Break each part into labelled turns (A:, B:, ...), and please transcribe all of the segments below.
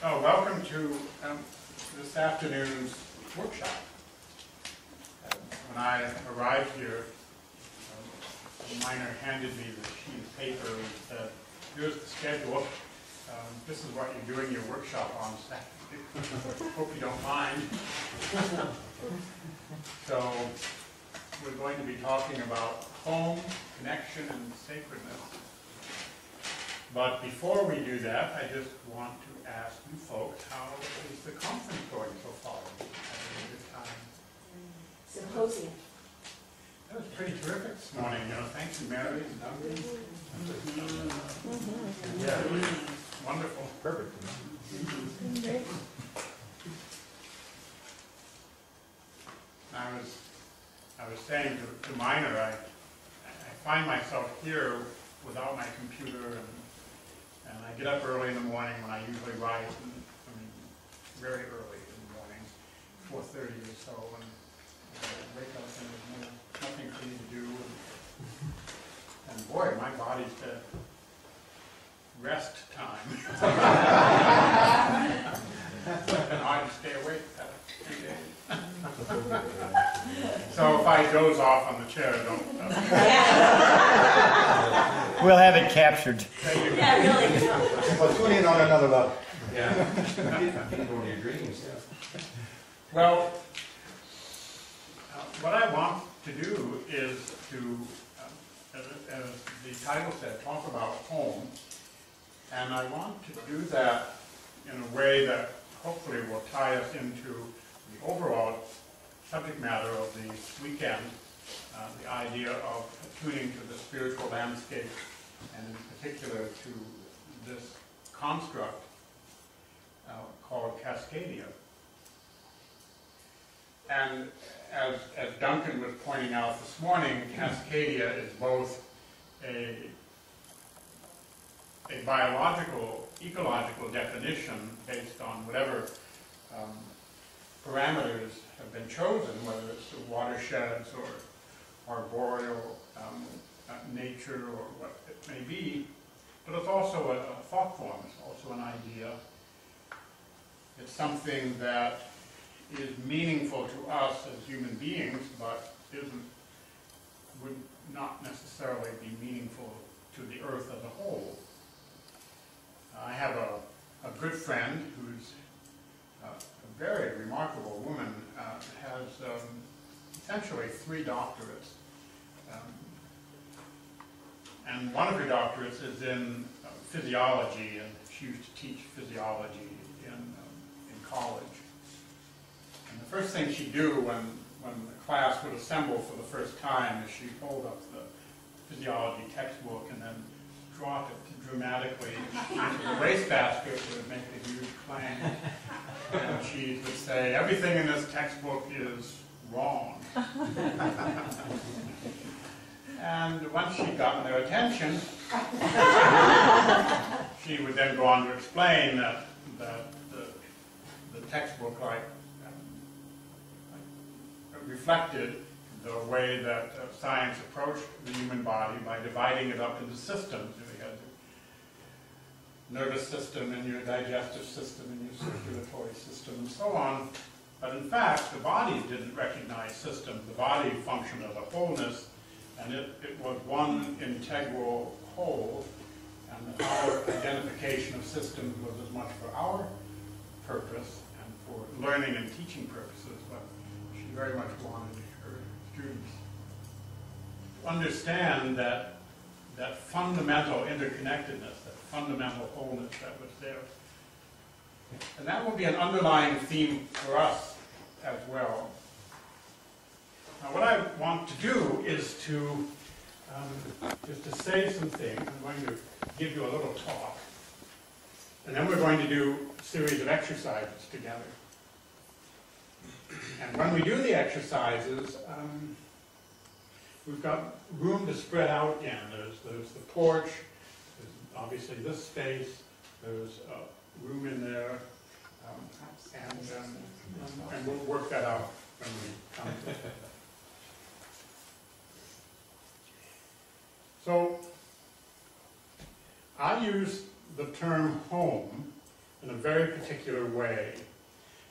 A: Oh, welcome to this afternoon's workshop. When I arrived here, a miner handed me the sheet of paper and said, "Here's the schedule. This is what you're doing your workshop on Saturday. Hope you don't mind." So we're going to be talking about home, connection, and sacredness. But before we do that, I just want to ask you folks, how is the conference going so far? Having a good time?
B: Symposium.
A: That was pretty terrific this morning. Thank you, Mary and Duncan. Yeah, it was wonderful.
C: Perfect.
A: I was saying to Minor, I find myself here without my computer, and I get up early in the morning when I usually write, very early in the morning, 4:30 or so, and I wake up and there's nothing for me to do, and boy, my body's got rest time. And I just stay awake that 3 days. So if I doze off on the chair, don't.
C: We'll have it captured.
B: Yeah, really.
C: Well, tune in on another level.
A: Yeah.
C: Go to your dreams.
A: Well, what I want to do is to, as the title said, talk about home. And I want to do that in a way that hopefully will tie us into the overall subject matter of the weekend, the idea of attuning to the spiritual landscape, and in particular to this construct called Cascadia. And as Duncan was pointing out this morning, Cascadia is both a biological, ecological definition based on whatever parameters have been chosen, whether it's the watersheds or arboreal nature or what it may be, but it's also a thought form, it's also an idea. It's something that is meaningful to us as human beings, but would not necessarily be meaningful to the earth as a whole. I have a good friend who's a very remarkable woman, has essentially 3 doctorates. And one of her doctorates is in physiology, and she used to teach physiology in college. And the first thing she'd do when the class would assemble for the first time is she'd hold up the physiology textbook and then drop it dramatically into the wastebasket. It would make a huge clang. And she would say, "Everything in this textbook is wrong." And once she'd gotten their attention, she would then go on to explain that the textbook reflected the way that science approached the human body by dividing it up into systems. You had your nervous system and your digestive system and your circulatory system and so on. But in fact, the body didn't recognize systems. The body functioned as a wholeness, and it was one integral whole, and our identification of systems was as much for our purpose and for learning and teaching purposes, but she very much wanted her students to understand that fundamental interconnectedness, that fundamental wholeness that was there. And that will be an underlying theme for us as well. Now, what I want to do is to just to say some things. I'm going to give you a little talk, and then we're going to do a series of exercises together. And when we do the exercises, we've got room to spread out again. There's the porch, there's obviously this space, there's room in there, and we'll work that out when we come to it. So I use the term home in a very particular way.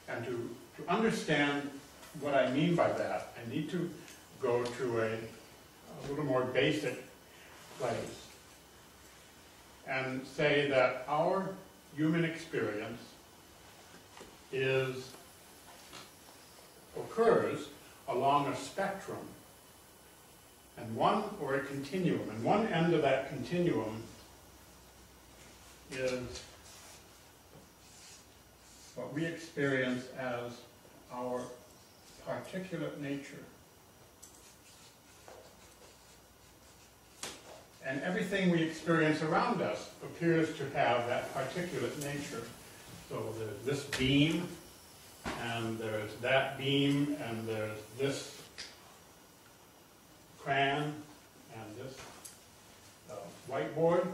A: And to understand what I mean by that, I need to go to a little more basic place and say that our human experience occurs along a spectrum and or a continuum, and one end of that continuum is what we experience as our particulate nature. And everything we experience around us appears to have that particulate nature. So there's this beam, and there's that beam, and there's this crayon, and this whiteboard,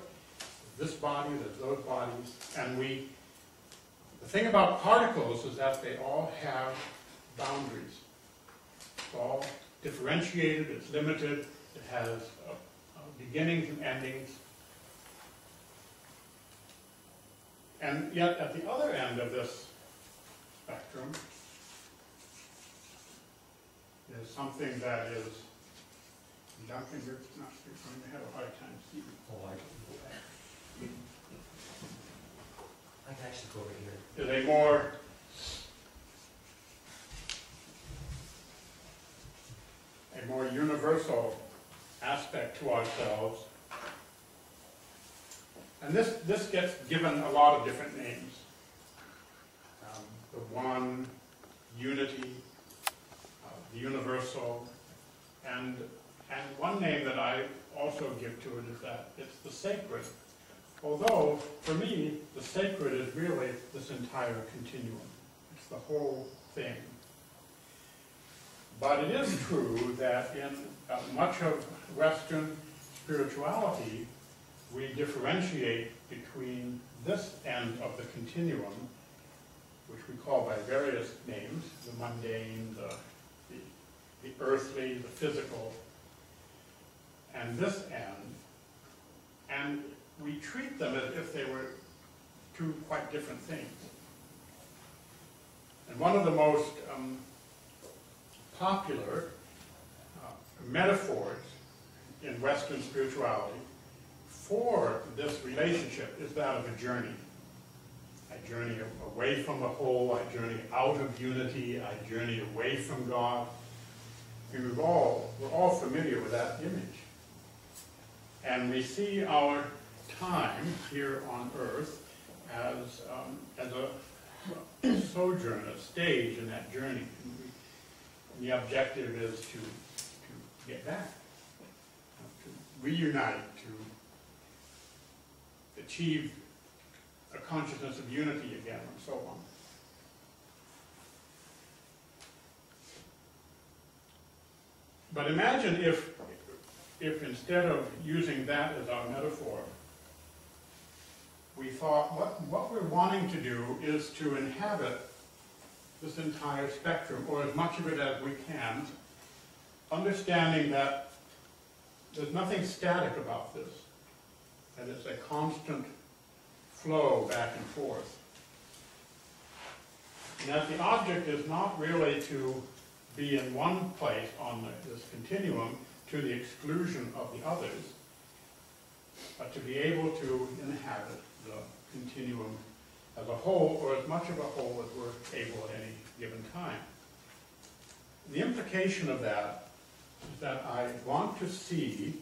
A: this body, there's those bodies. And the thing about particles is that they all have boundaries. It's all differentiated, it's limited, it has beginnings and endings. And yet, at the other end of this spectrum is something that is, Duncan, you're going to have a hard time seeing.
C: Oh, I can actually go over here.
A: Is a more universal aspect to ourselves. And this gets given a lot of different names. The one, unity, the universal, and one name that I also give to it is that it's the sacred. Although, for me, the sacred is really this entire continuum. It's the whole thing. But it is true that in much of Western spirituality, we differentiate between this end of the continuum, which we call by various names, the mundane, the earthly, the physical, and this end, and we treat them as if they were two quite different things. And one of the most popular metaphors in Western spirituality for this relationship is that of a journey. I journey away from the whole, I journey out of unity, I journey away from God. And we're all familiar with that image. And we see our time here on earth as a sojourn, a stage in that journey. And the objective is to get back, to reunite, to achieve a consciousness of unity again, and so on. But imagine if instead of using that as our metaphor, we thought what we're wanting to do is to inhabit this entire spectrum, or as much of it as we can, understanding that there's nothing static about this, and it's a constant flow back and forth. And that the object is not really to be in one place on this continuum to the exclusion of the others, but to be able to inhabit the continuum as a whole, or as much of a whole as we're able at any given time. The implication of that is that I want to see,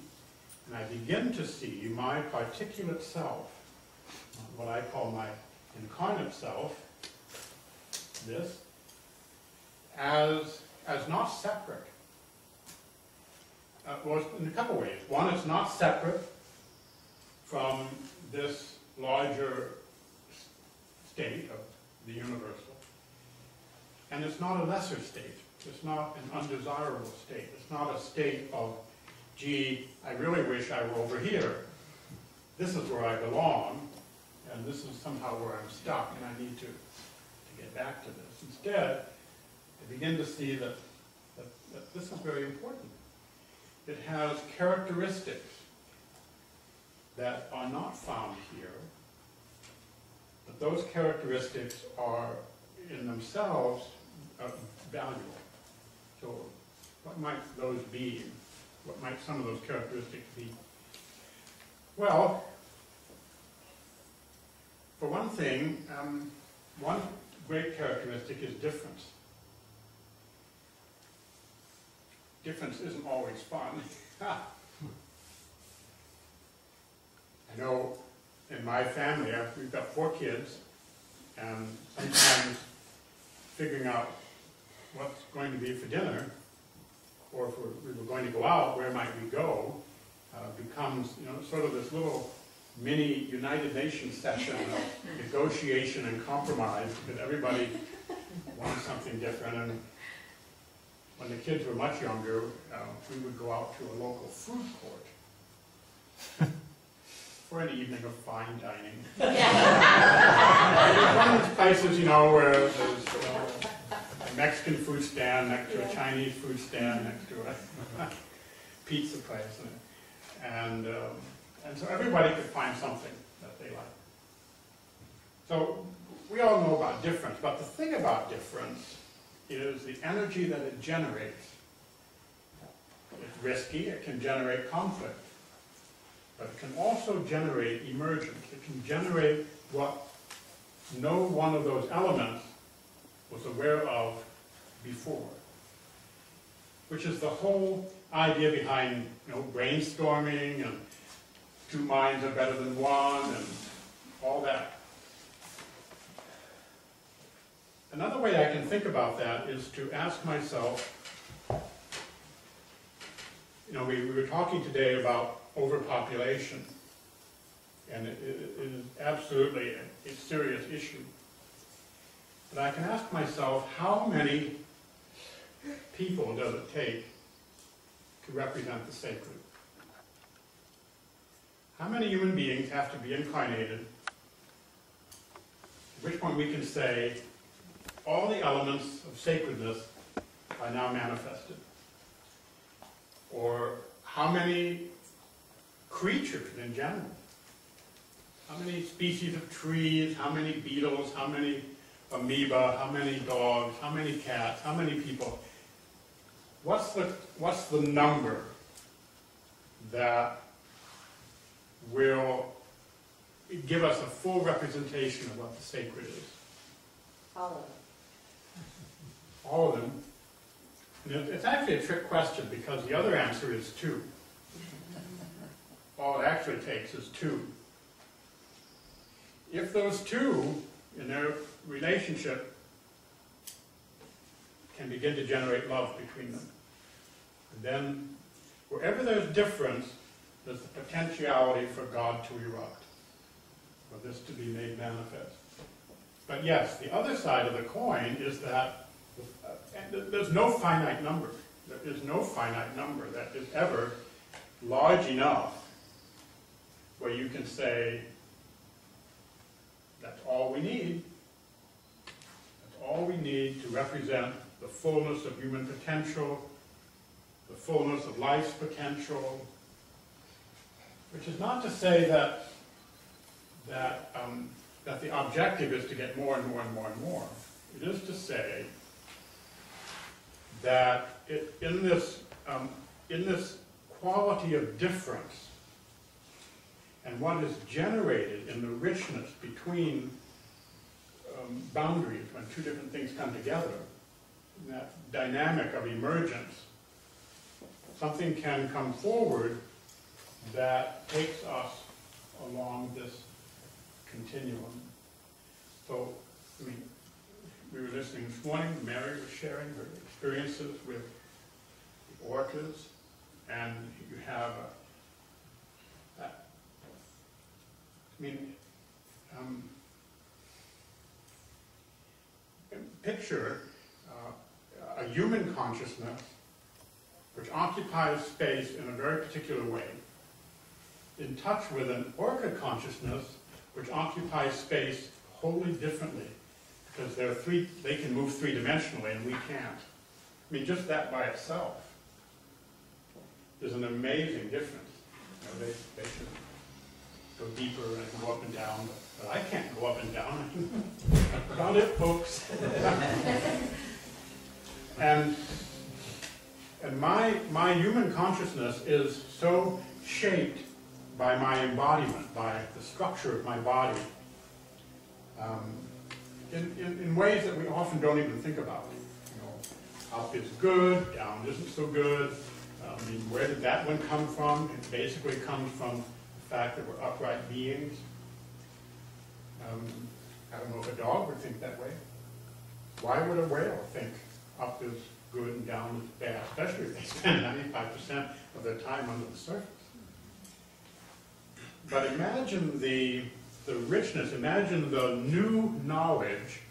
A: and I begin to see my particulate self, what I call my incarnate self, this, as not separate. Well, in a couple ways. One, it's not separate from this larger state of the universal. And it's not a lesser state. It's not an undesirable state. It's not a state of, gee, I really wish I were over here. This is where I belong, and this is somehow where I'm stuck, and I need to get back to this. Instead, I begin to see that this is very important. It has characteristics that are not found here, But those characteristics are in themselves valuable. So what might those be? What might some of those characteristics be? Well, for one thing, one great characteristic is difference. Difference isn't always fun. I know in my family, we've got 4 kids, and sometimes figuring out what's going to be for dinner, or if we were going to go out, where might we go, becomes, you know, sort of this little mini United Nations session of negotiation and compromise, because everybody wants something different. And when the kids were much younger, we would go out to a local food court for an evening of fine dining. It's one of these places, you know, where there's a Mexican food stand next to a Chinese food stand next to a pizza place, and so everybody could find something that they like. So we all know about difference, but the thing about difference is the energy that it generates. It's risky, it can generate conflict, but it can also generate emergence. It can generate what no one of those elements was aware of before, which is the whole idea behind, you know, brainstorming and 2 minds are better than one and all that. Another way I can think about that is to ask myself, you know, we were talking today about overpopulation, and it is absolutely a serious issue. But I can ask myself, how many people does it take to represent the sacred? How many human beings have to be incarnated, at which point we can say, all the elements of sacredness are now manifested? Or how many creatures in general? How many species of trees, how many beetles, how many amoeba, how many dogs, how many cats, how many people? What's the number that will give us a full representation of what the sacred is?
B: All of them.
A: All of them. And it's actually a trick question, because the other answer is 2. All it actually takes is 2. If those 2, in their relationship, can begin to generate love between them, then wherever there's difference, there's the potentiality for God to erupt, for this to be made manifest. But yes, the other side of the coin is that there's no finite number. There is no finite number that is ever large enough where you can say, that's all we need. That's all we need to represent the fullness of human potential, the fullness of life's potential, which is not to say that the objective is to get more and more and more and more. It is to say that in this quality of difference and what is generated in the richness between boundaries when 2 different things come together, in that dynamic of emergence, something can come forward that takes us along this continuum. So, I mean, we were listening this morning, Mary was sharing her experiences with the orchids, and you have picture a human consciousness which occupies space in a very particular way, in touch with an orchid consciousness which occupies space wholly differently, because they can move 3-dimensionally and we can't. I mean, just that by itself is an amazing difference. You know, they should go deeper and go up and down, but but I can't go up and down. Found it, folks. and my human consciousness is so shaped by my embodiment, by the structure of my body, in ways that we often don't even think about. You know, up is good, down isn't so good. I mean, where did that one come from? It basically comes from the fact that we're upright beings. I don't know if a dog would think that way. Why would a whale think up is good and down is bad, especially if they spend 95% of their time under the surface? But imagine the richness, imagine the new knowledge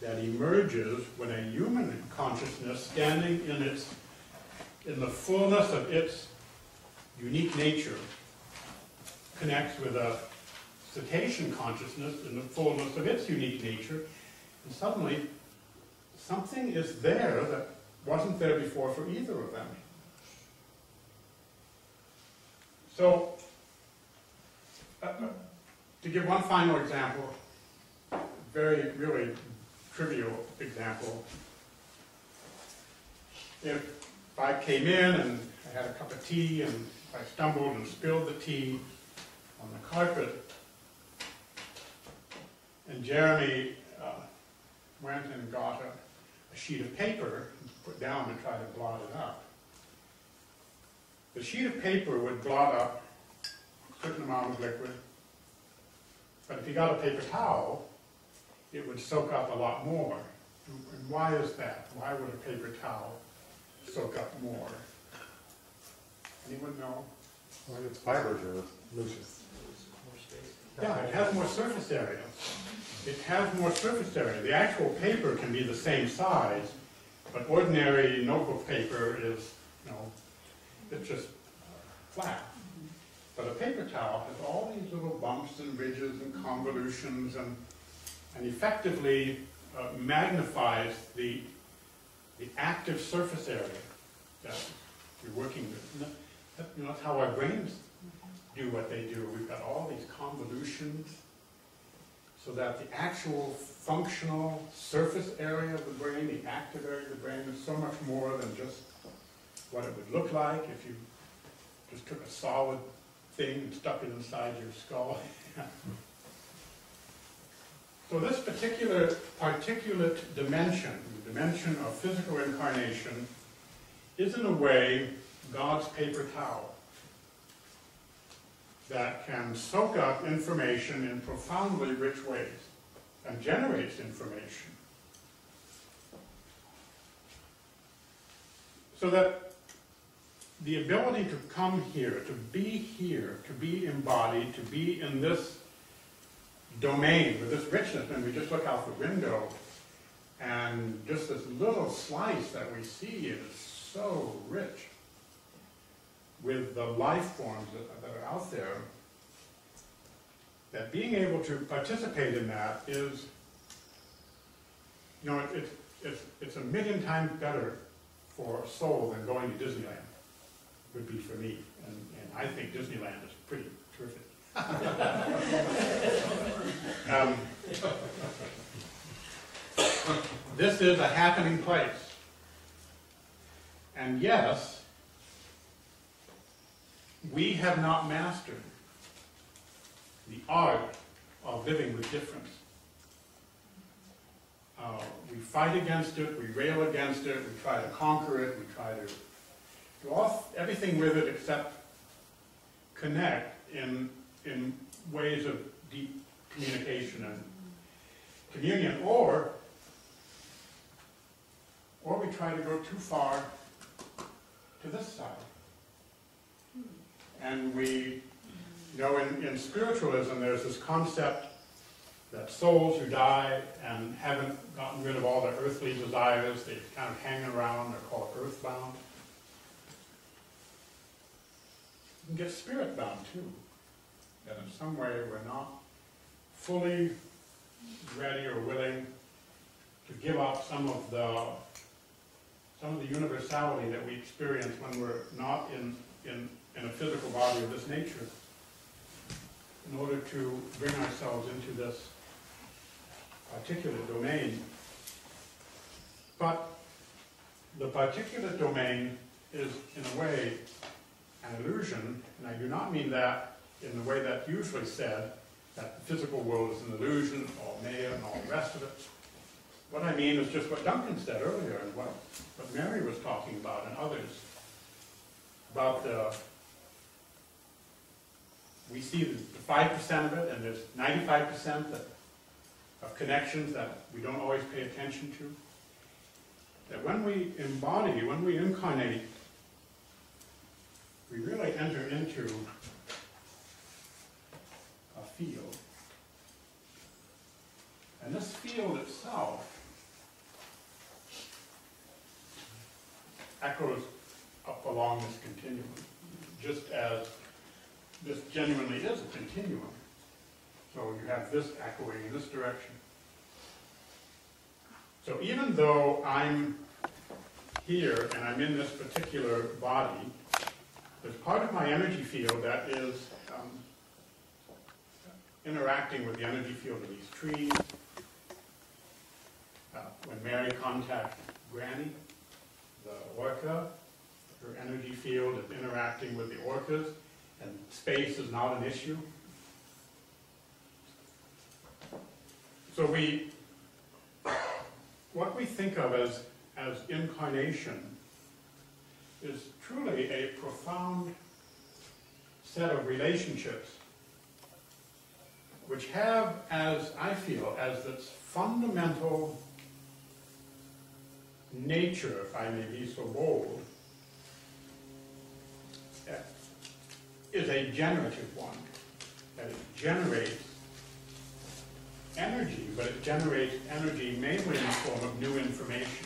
A: that emerges when a human consciousness, standing in the fullness of its unique nature, connects with a cetacean consciousness in the fullness of its unique nature, and suddenly something is there that wasn't there before for either of them. So, to give one final example, really trivial example, if I came in and I had a cup of tea and I stumbled and spilled the tea on the carpet, and Jeremy went and got a sheet of paper and put down to try to blot it up. The sheet of paper would blot up a certain amount of liquid, but if you got a paper towel, it would soak up a lot more. And why is that? Why would a paper towel soak up more? Anyone know?
D: Well, its fibers are loose.
A: Yeah, it has more surface area. It has more surface area. The actual paper can be the same size, but ordinary notebook paper is, it's just flat. But a paper towel has all these little bumps and ridges and convolutions and effectively magnifies the active surface area that you're working with. That's how our brains do what they do. We've got all these convolutions so that the actual functional surface area of the brain, the active area of the brain, is so much more than just what it would look like if you just took a solid thing and stuck it inside your skull. So this particular particulate dimension, the dimension of physical incarnation, is in a way God's paper towel that can soak up information in profoundly rich ways and generates information. So that the ability to come here, to be embodied, to be in this domain with this richness, when we just look out the window and just this little slice that we see is so rich with the life forms that are out there, that being able to participate in that is, it's a million times better for a soul than going to Disneyland, would be for me. And I think Disneyland is pretty terrific. This is a happening place. And yes, we have not mastered the art of living with difference. We fight against it, we rail against it, we try to conquer it, we try to do everything with it except connect in ways of deep communication and communion, or we try to go too far to this side. And we, in spiritualism, there's this concept that souls who die and haven't gotten rid of all their earthly desires, they kind of hang around, they're called earthbound. You can get spirit-bound too. That in some way we're not fully ready or willing to give up some of the universality that we experience when we're not in a physical body of this nature. in order to bring ourselves into this particular domain. But the particular domain is, in a way, an illusion, and I do not mean that in the way that's usually said, that the physical world is an illusion, or Maya and all the rest of it. What I mean is just what Duncan said earlier, and what Mary was talking about, and others, about we see the 5% of it, and there's 95% of connections that we don't always pay attention to. That when we embody, when we incarnate, we really enter into a field. And this field itself echoes up along this continuum, just as this genuinely is a continuum. So you have this echoing in this direction. So even though I'm here and I'm in this particular body, there's part of my energy field that is interacting with the energy field of these trees. When Mary contacts Granny, the orca, her energy field is interacting with the orcas, and space is not an issue. So what we think of as incarnation is truly a profound set of relationships which have, as I feel, as its fundamental nature, if I may be so bold, is a generative one, that it generates energy, but it generates energy mainly in the form of new information.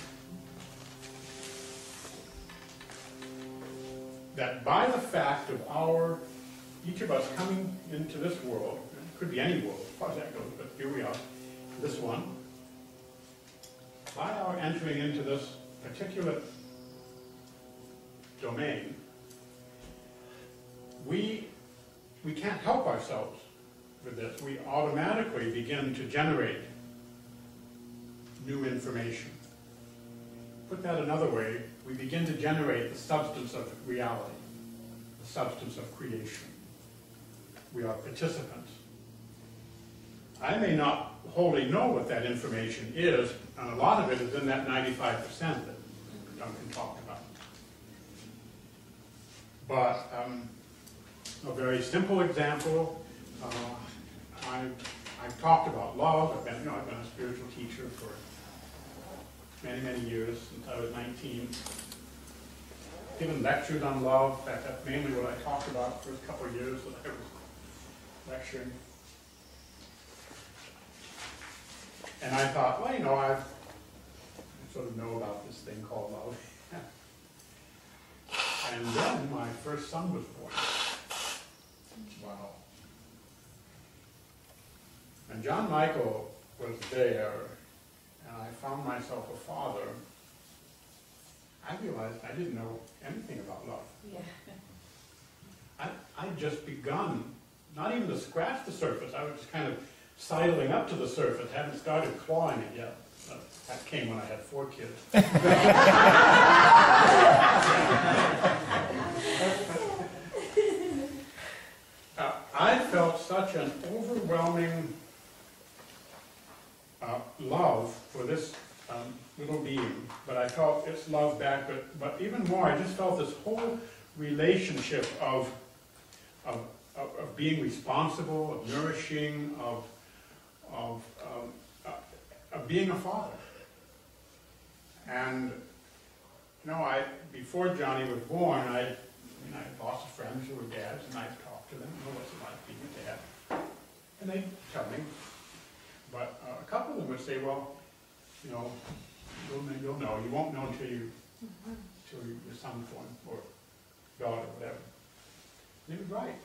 A: That by the fact of each of us coming into this world, it could be any world as far as that goes, but here we are, this one, by our entering into this particular domain, we can't help ourselves with this. We automatically begin to generate new information. Put that another way, we begin to generate the substance of reality, the substance of creation. We are participants. I may not wholly know what that information is, and a lot of it is in that 95% that Duncan talked about. But a very simple example, I've talked about love. I've been a spiritual teacher for many, many years, since I was 19. Given lectures on love. In fact, that's mainly what I talked about the first couple of years that I was lecturing. And I thought, well, I sort of know about this thing called love. And then my first son was born. Wow. And John Michael was there, and I found myself a father. I realized I didn't know anything about love.
B: Yeah.
A: I'd just begun, not even to scratch the surface. I was just kind of sidling up to the surface, hadn't started clawing it yet. That came when I had 4 kids. I felt such an overwhelming love for this little being, but I felt its love back, but even more, I just felt this whole relationship of being responsible, of nourishing, of being a father. And before Johnny was born, I lots of friends who were dads, and I'd talk to them, what's it like being a dad? And they'd tell me. But a couple of them would say, well, you'll know. You won't know until your son's born, or daughter, whatever. And he was right.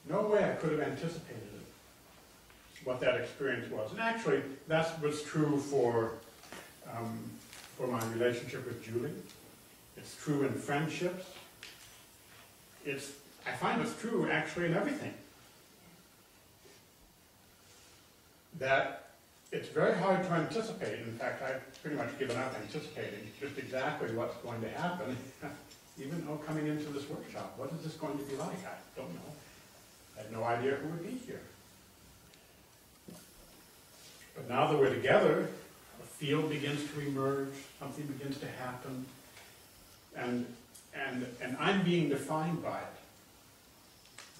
A: No way I could have anticipated it, what that experience was. And actually, that was true for my relationship with Julie. It's true in friendships. I find it's true actually in everything. that it's very hard to anticipate. In fact, I've pretty much given up anticipating just exactly what's going to happen. Even though coming into this workshop, what is this going to be like? I don't know. I had no idea who would be here. But now that we're together, a field begins to emerge, something begins to happen, and I'm being defined by it.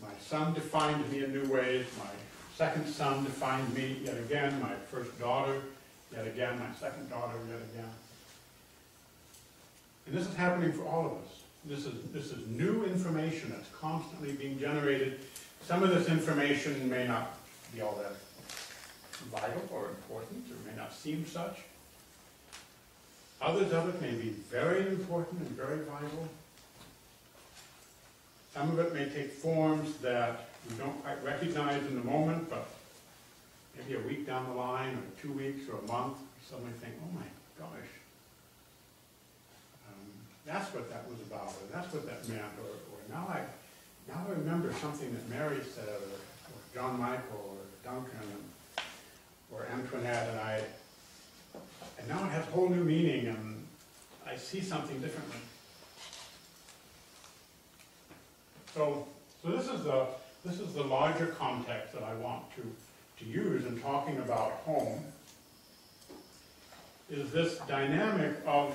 A: My son defined me in new ways, my second son defined me yet again, my first daughter yet again, my second daughter yet again. And this is happening for all of us. This is new information that's constantly being generated. Some of this information may not be all that vital or important, or may not seem such. Others of it may be very important and very vital. Some of it may take forms that we don't quite recognize in the moment, but maybe a week down the line, or 2 weeks, or a month, we suddenly think, oh my gosh, that's what that was about, or that's what that meant, or now I remember something that Mary said, or John Michael, or Duncan, or Antoinette, and now it has a whole new meaning, and I see something differently. So this is the larger context that I want to use in talking about home, is this dynamic of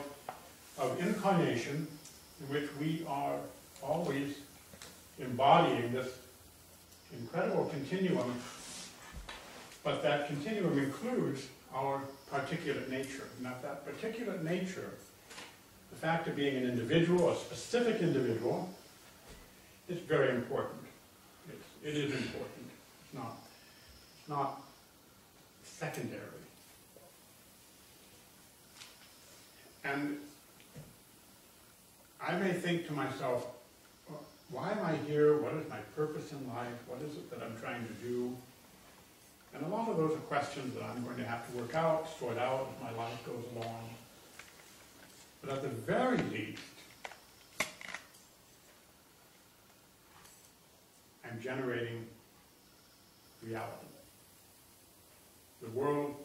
A: incarnation in which we are always embodying this incredible continuum, but that continuum includes our particulate nature. And that particulate nature, the fact of being an individual, a specific individual, is very important. It is important. It's not secondary. And I may think to myself, why am I here? What is my purpose in life? What is it that I'm trying to do? And a lot of those are questions that I'm going to have to work out, sort out as my life goes along. But at the very least, I'm generating reality. The world,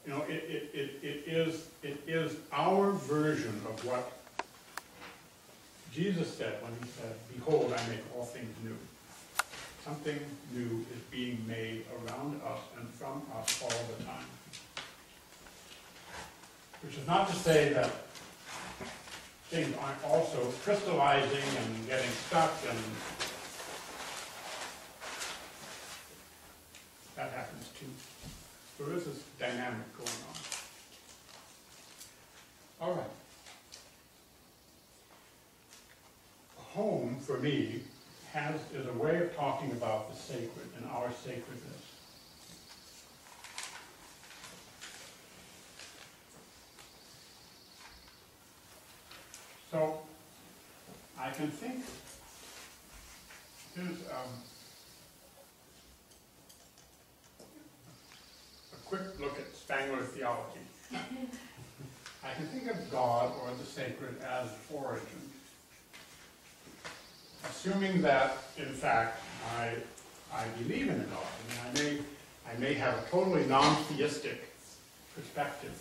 A: it is our version of what Jesus said when he said, "Behold, I make all things new." Something new is being made around us and from us all the time. Which is not to say that things aren't also crystallizing and getting stuck, and that happens too. So there is this dynamic going on. All right. Home, for me, is a way of talking about the sacred and our sacredness. So, I can think, here's a quick look at Spangler theology. I can think of God or the sacred as origin. Assuming that, in fact, I believe in a God. I mean, I may have a totally non-theistic perspective.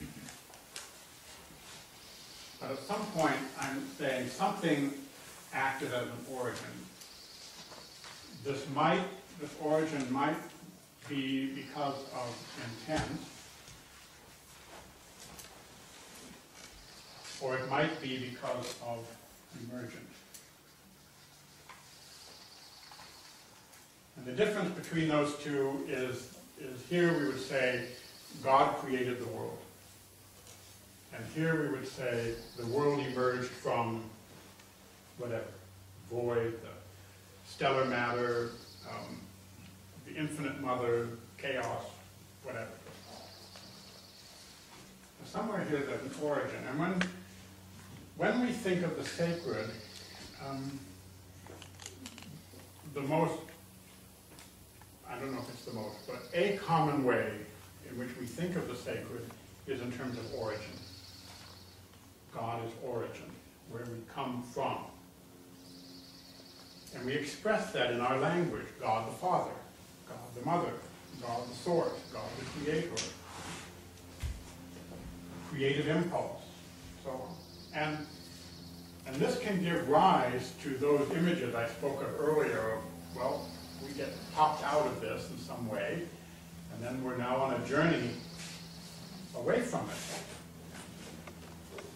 A: But at some point, I'm saying something acted as an origin. This origin might be because of intent, or it might be because of emergence. And the difference between those two is here we would say God created the world. And here we would say the world emerged from whatever, void, the stellar matter, the infinite mother, chaos, whatever. Somewhere here there's an origin. And when we think of the sacred, the most, I don't know if it's the most, but a common way in which we think of the sacred is in terms of origin. God is origin, where we come from. And we express that in our language, God the Father, God the Mother, God the source, God the creator, creative impulse, so on. And this can give rise to those images I spoke of earlier of, well, we get popped out of this in some way, and then we're now on a journey away from it.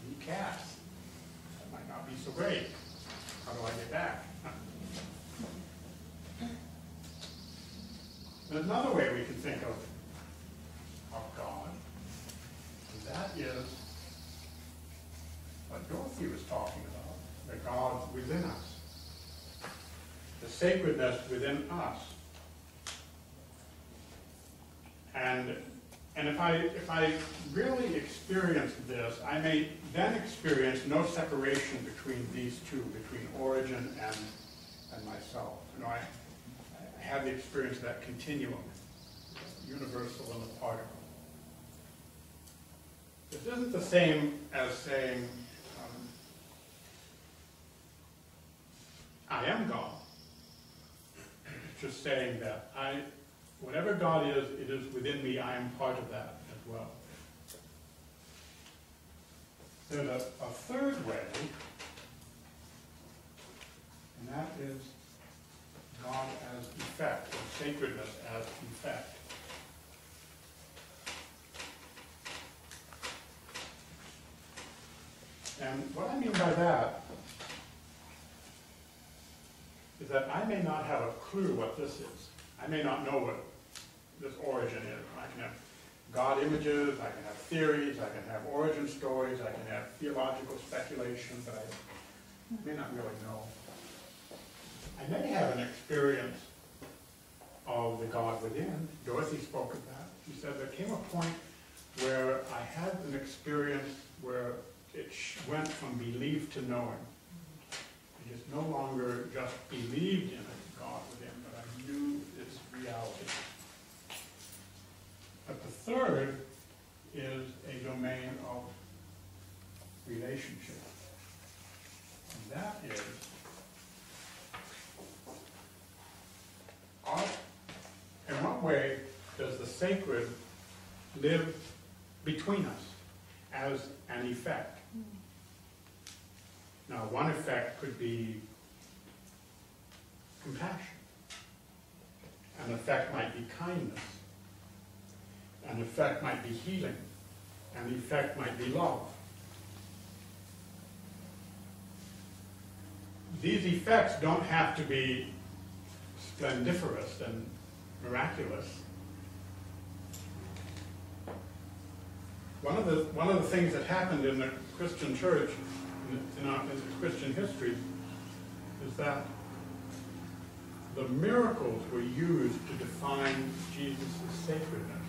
A: Recast. That might not be so great. How do I get back? There's another way we can think of God, and that is what Dorothy was talking about, the God within us, the sacredness within us. And if I really experience this, I may then experience no separation between these two, between origin and myself. You know, I have the experience of that continuum, universal and the particle. This isn't the same as saying, I am God. It's just saying that whatever God is, it is within me, I am part of that as well. There's a third way, and that is God as effect, or sacredness as effect. And what I mean by that is that I may not have a clue what this is. I may not know what this origin is. I can have God images, I can have theories, I can have origin stories, I can have theological speculation, but I may not really know. I may have an experience of the God within. Dorothy spoke of that. She said there came a point where I had an experience where it went from belief to knowing. I just no longer just believed in a God within, but I knew its reality. But the third is a domain of relationship. And that is in what way does the sacred live between us as an effect? Now, one effect could be compassion. An effect might be kindness. An effect might be healing. An effect might be love. These effects don't have to be splendiferous and miraculous. One of the things that happened in the Christian church, in Christian history, is that the miracles were used to define Jesus' sacredness.